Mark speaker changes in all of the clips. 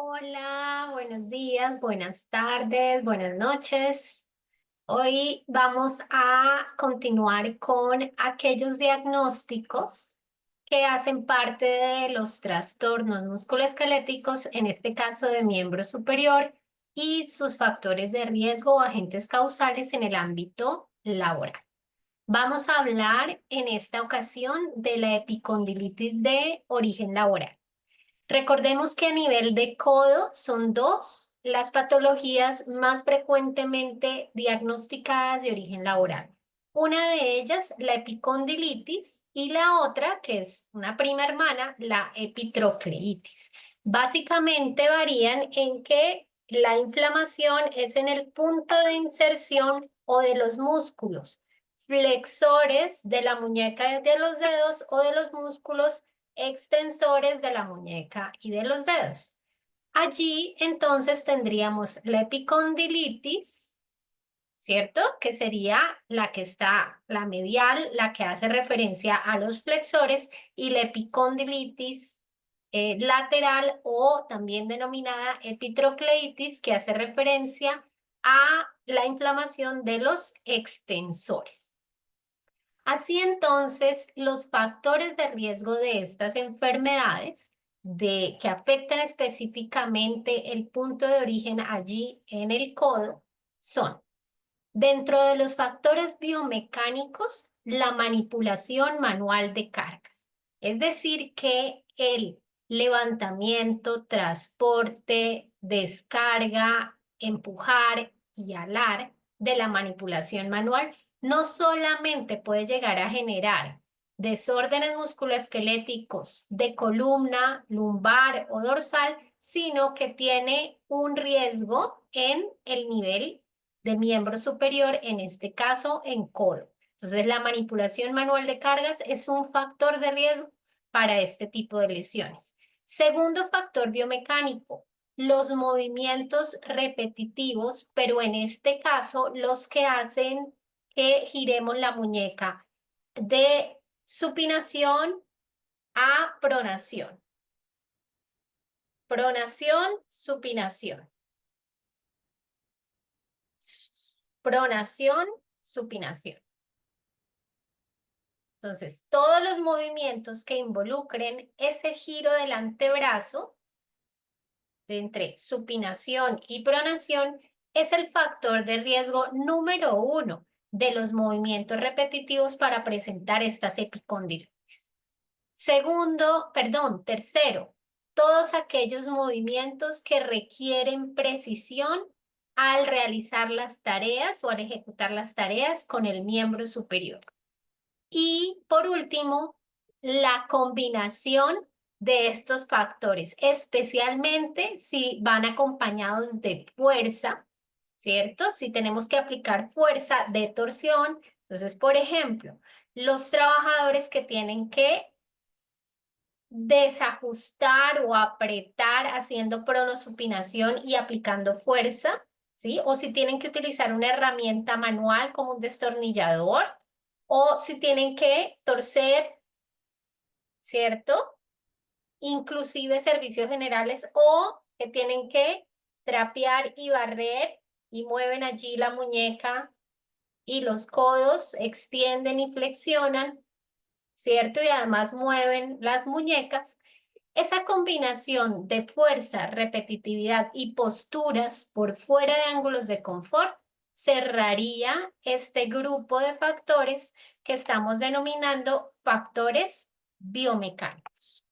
Speaker 1: Hola, buenos días, buenas tardes, buenas noches. Hoy vamos a continuar con aquellos diagnósticos que hacen parte de los trastornos musculoesqueléticos, en este caso de miembro superior, y sus factores de riesgo o agentes causales en el ámbito laboral. Vamos a hablar en esta ocasión de la epicondilitis de origen laboral. Recordemos que a nivel de codo son dos las patologías más frecuentemente diagnosticadas de origen laboral. Una de ellas, la epicondilitis, y la otra, que es una prima hermana, la epitrocleitis. Básicamente varían en que la inflamación es en el punto de inserción o de los músculos flexores de la muñeca de los dedos o de los músculos extensores de la muñeca y de los dedos. Allí entonces tendríamos la epicondilitis, ¿cierto? Que sería la que está, la medial, la que hace referencia a los flexores, y la epicondilitis lateral, o también denominada epitrocleitis, que hace referencia a la inflamación de los extensores. Así entonces, los factores de riesgo de estas enfermedades que afectan específicamente el punto de origen allí en el codo son, dentro de los factores biomecánicos, la manipulación manual de cargas. Es decir, que el levantamiento, transporte, descarga, empujar y alar de la manipulación manual no solamente puede llegar a generar desórdenes musculoesqueléticos de columna, lumbar o dorsal, sino que tiene un riesgo en el nivel de miembro superior, en este caso en codo. Entonces, la manipulación manual de cargas es un factor de riesgo para este tipo de lesiones. Segundo factor biomecánico, los movimientos repetitivos, pero en este caso los que hacen que giremos la muñeca de supinación a pronación. Pronación, supinación. Pronación, supinación. Entonces, todos los movimientos que involucren ese giro del antebrazo de entre supinación y pronación es el factor de riesgo número uno de los movimientos repetitivos para presentar estas epicondilitis. Tercero, todos aquellos movimientos que requieren precisión al realizar las tareas o al ejecutar las tareas con el miembro superior. Y por último, la combinación de estos factores, especialmente si van acompañados de fuerza, ¿cierto? Si tenemos que aplicar fuerza de torsión, entonces, por ejemplo, los trabajadores que tienen que desajustar o apretar haciendo pronosupinación y aplicando fuerza, ¿sí? O si tienen que utilizar una herramienta manual como un destornillador, o si tienen que torcer, ¿cierto? Inclusive servicios generales, o que tienen que trapear y barrer y mueven allí la muñeca y los codos, extienden y flexionan, ¿cierto? Y además mueven las muñecas. Esa combinación de fuerza, repetitividad y posturas por fuera de ángulos de confort cerraría este grupo de factores que estamos denominando factores biomecánicos.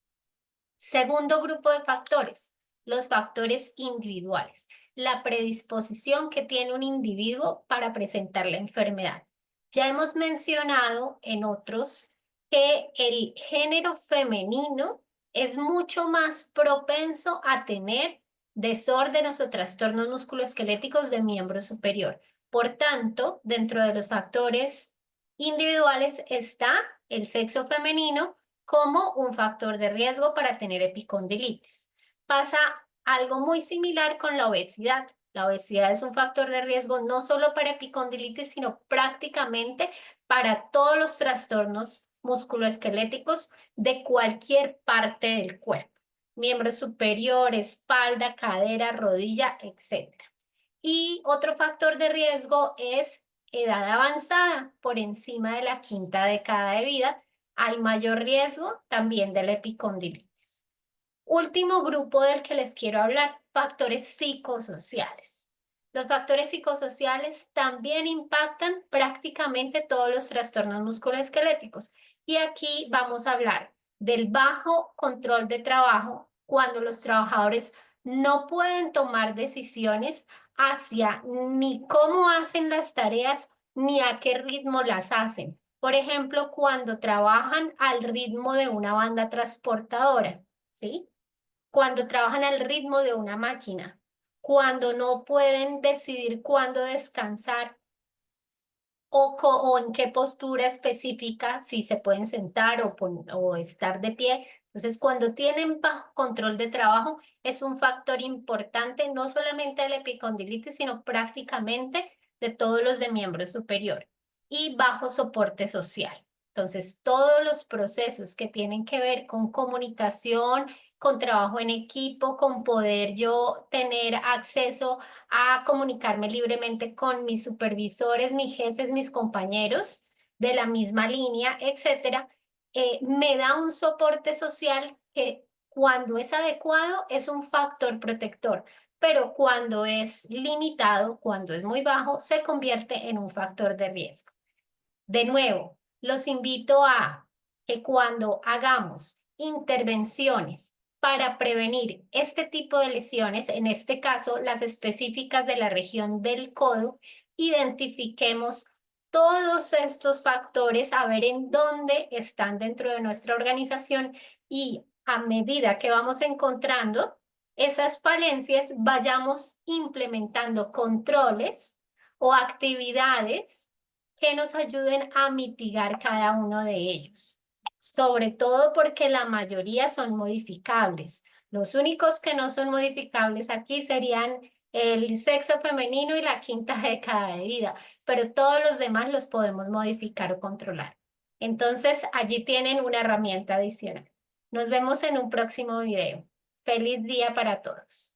Speaker 1: Segundo grupo de factores, los factores individuales, la predisposición que tiene un individuo para presentar la enfermedad. Ya hemos mencionado en otros que el género femenino es mucho más propenso a tener desórdenes o trastornos musculoesqueléticos de miembro superior. Por tanto, dentro de los factores individuales está el sexo femenino como un factor de riesgo para tener epicondilitis. Pasa algo muy similar con la obesidad. La obesidad es un factor de riesgo no solo para epicondilitis, sino prácticamente para todos los trastornos musculoesqueléticos de cualquier parte del cuerpo. miembro superior, espalda, cadera, rodilla, etc. Y otro factor de riesgo es edad avanzada, por encima de la quinta década de vida, hay mayor riesgo también de la epicondilitis. Último grupo del que les quiero hablar, factores psicosociales. Los factores psicosociales también impactan prácticamente todos los trastornos musculoesqueléticos. Y aquí vamos a hablar del bajo control de trabajo, cuando los trabajadores no pueden tomar decisiones hacia ni cómo hacen las tareas ni a qué ritmo las hacen. Por ejemplo, cuando trabajan al ritmo de una banda transportadora, ¿sí? Cuando trabajan al ritmo de una máquina, cuando no pueden decidir cuándo descansar o en qué postura específica, si se pueden sentar o estar de pie. Entonces, cuando tienen bajo control de trabajo, es un factor importante, no solamente de la epicondilitis, sino prácticamente de todos los de miembro superior y bajo soporte social. Entonces, todos los procesos que tienen que ver con comunicación, con trabajo en equipo, con poder yo tener acceso a comunicarme libremente con mis supervisores, mis jefes, mis compañeros de la misma línea, etcétera, me da un soporte social que cuando es adecuado es un factor protector, pero cuando es limitado, cuando es muy bajo, se convierte en un factor de riesgo. De nuevo, los invito a que cuando hagamos intervenciones para prevenir este tipo de lesiones, en este caso las específicas de la región del codo, identifiquemos todos estos factores, a ver en dónde están dentro de nuestra organización y a medida que vamos encontrando esas falencias, vayamos implementando controles o actividades que nos ayuden a mitigar cada uno de ellos, sobre todo porque la mayoría son modificables. Los únicos que no son modificables aquí serían el sexo femenino y la quinta década de vida, pero todos los demás los podemos modificar o controlar. Entonces, allí tienen una herramienta adicional. Nos vemos en un próximo video. Feliz día para todos.